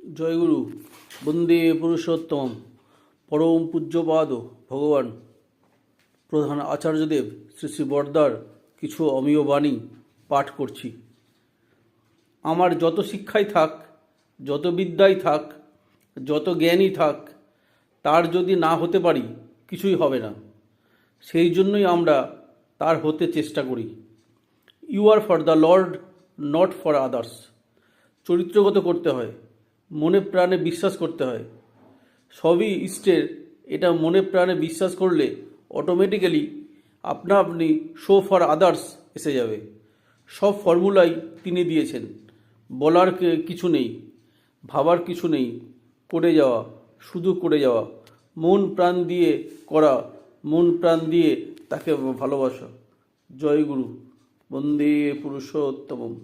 জয়গুরু বন্দে পুরুষোত্তম পরম পূজ্যপাদ ভগবান প্রধান আচার্যদেব শ্রী শ্রী বরদার কিছু অমীয় বাণী পাঠ করছি। আমার যত শিক্ষাই থাক, যত বিদ্যাই থাক, যত জ্ঞানই থাক, তার যদি না হতে পারি কিছুই হবে না। সেই জন্যই আমরা তার হতে চেষ্টা করি। You are for the lord, not for others. চরিত্রগত করতে হয়, মনে প্রাণে বিশ্বাস করতে হয়। সবই ইষ্টের, এটা মনে প্রাণে বিশ্বাস করলে অটোমেটিক্যালি আপনা আপনি শো ফর আদার্স এসে যাবে। সব ফর্মুলাই তিনি দিয়েছেন। বলার কিছু নেই, ভাবার কিছু নেই, করে যাওয়া, শুধু করে যাওয়া, মন প্রাণ দিয়ে করা, মন প্রাণ দিয়ে তাকে ভালোবাসা। জয় গুরু, বন্দে পুরুষোত্তমম।